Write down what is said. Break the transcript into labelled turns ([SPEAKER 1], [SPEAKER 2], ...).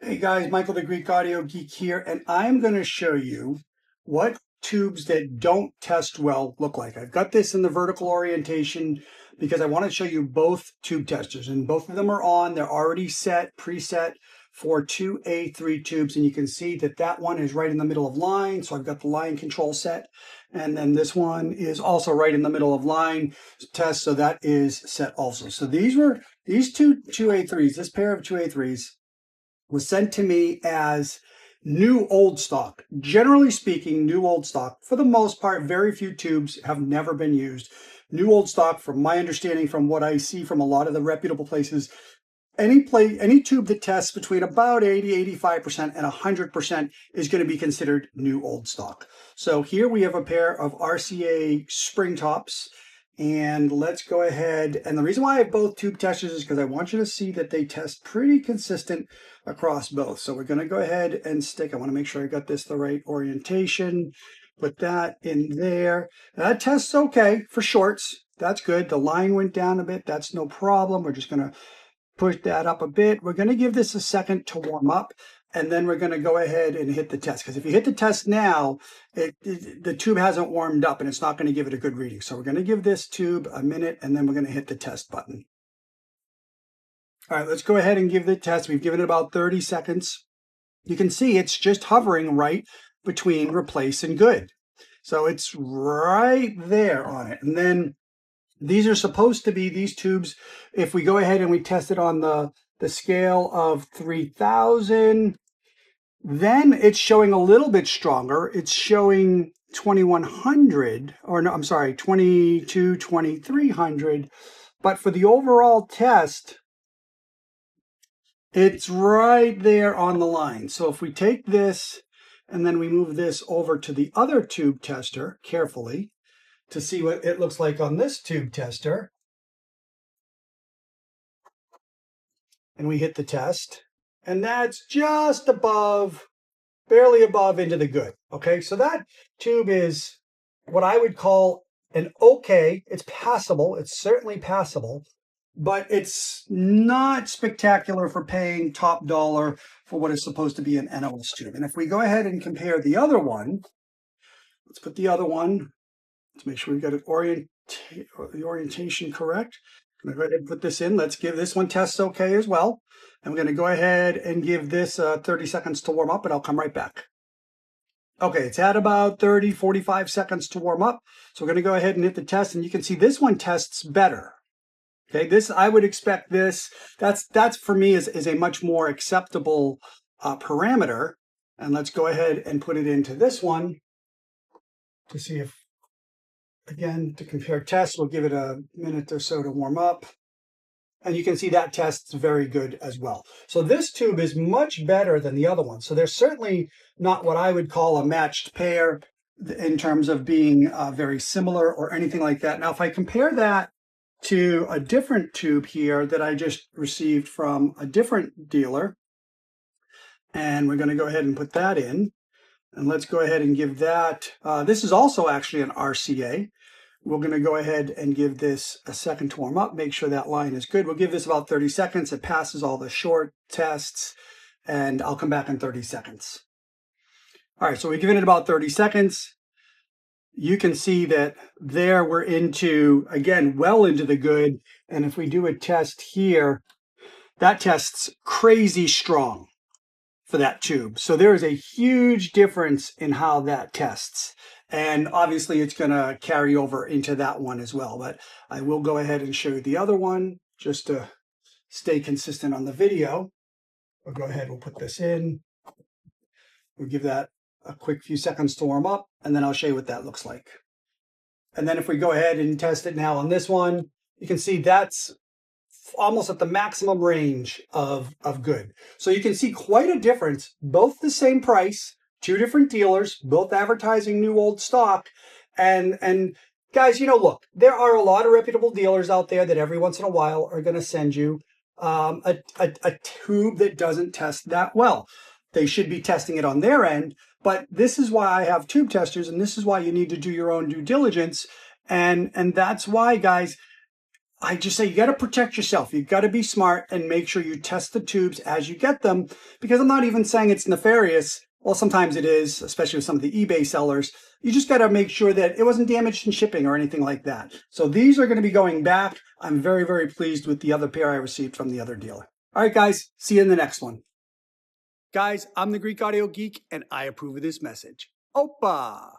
[SPEAKER 1] Hey guys, Michael the Greek Audio Geek here, and I'm going to show you what tubes that don't test well look like. I've got this in the vertical orientation because I want to show you both tube testers, and both of them are on. They're already preset for 2A3 tubes, and you can see that that one is right in the middle of line, so I've got the line control set, and then this one is also right in the middle of line test, so that is set also. So these two 2A3s, this pair of 2A3s, was sent to me as new old stock. Generally speaking, new old stock. For the most part, very few tubes have never been used. New old stock, from my understanding, from what I see from a lot of the reputable places, any tube that tests between about 80, 85% and 100% is going to be considered new old stock. So here we have a pair of RCA spring tops. And let's go ahead. And the reason why I have both tube testers is because I want you to see that they test pretty consistent across both. So we're going to go ahead and stick. I want to make sure I got this the right orientation. Put that in there. That tests okay for shorts. That's good. The line went down a bit. That's no problem. We're just going to push that up a bit. We're going to give this a second to warm up. And then we're going to go ahead and hit the test. Because if you hit the test now, the tube hasn't warmed up and it's not going to give it a good reading. So we're going to give this tube a minute and then we're going to hit the test button. All right, let's go ahead and give the test. We've given it about 30 seconds. You can see it's just hovering right between replace and good. So it's right there on it. And then these are supposed to be these tubes. If we go ahead and we test it on the scale of 3,000, then it's showing a little bit stronger. It's showing 2,100, or no, I'm sorry, 2,300. But for the overall test, it's right there on the line. So if we take this and then we move this over to the other tube tester carefully to see what it looks like on this tube tester, and we hit the test, and that's just above, barely above into the good. Okay, so that tube is what I would call an okay. It's passable. It's certainly passable, but it's not spectacular for paying top dollar for what is supposed to be an NOS tube. And if we go ahead and compare the other one, let's put the other one, let's make sure we've got the orientation correct. I'm going to go ahead and put this in. Let's give this one tests okay as well. I'm going to go ahead and give this 30 seconds to warm up, and I'll come right back. Okay, it's had about 30, 45 seconds to warm up. So we're going to go ahead and hit the test, and you can see this one tests better. Okay, this, I would expect this. That's for me is a much more acceptable parameter. And let's go ahead and put it into this one to see if, again, to compare tests, we'll give it a minute or so to warm up. And you can see that tests very good as well. So this tube is much better than the other one. So they're certainly not what I would call a matched pair in terms of being very similar or anything like that. Now, if I compare that to a different tube here that I just received from a different dealer, and we're going to go ahead and put that in. And let's go ahead and give that, this is also actually an RCA. We're going to go ahead and give this a second to warm up, make sure that line is good. We'll give this about 30 seconds. It passes all the short tests, and I'll come back in 30 seconds. All right, so we've given it about 30 seconds. You can see that there we're into, again, well into the good. And if we do a test here, that tests crazy strong for that tube. So there is a huge difference in how that tests. And obviously it's going to carry over into that one as well. But I will go ahead and show you the other one just to stay consistent on the video. We'll go ahead, we'll put this in. We'll give that a quick few seconds to warm up, and then I'll show you what that looks like. And then if we go ahead and test it now on this one, you can see that's almost at the maximum range of good. So you can see quite a difference, both the same price, two different dealers, both advertising new old stock. And guys, you know, look, there are a lot of reputable dealers out there that every once in a while are going to send you a tube that doesn't test that well. They should be testing it on their end, but this is why I have tube testers, and this is why you need to do your own due diligence. And that's why, guys, I just say you got to protect yourself. You've got to be smart and make sure you test the tubes as you get them, because I'm not even saying it's nefarious. Well, sometimes it is, especially with some of the eBay sellers. You just got to make sure that it wasn't damaged in shipping or anything like that. So these are going to be going back. I'm very, very pleased with the other pair I received from the other dealer. All right, guys, see you in the next one. Guys, I'm the Greek Audio Geek, and I approve of this message. Opa!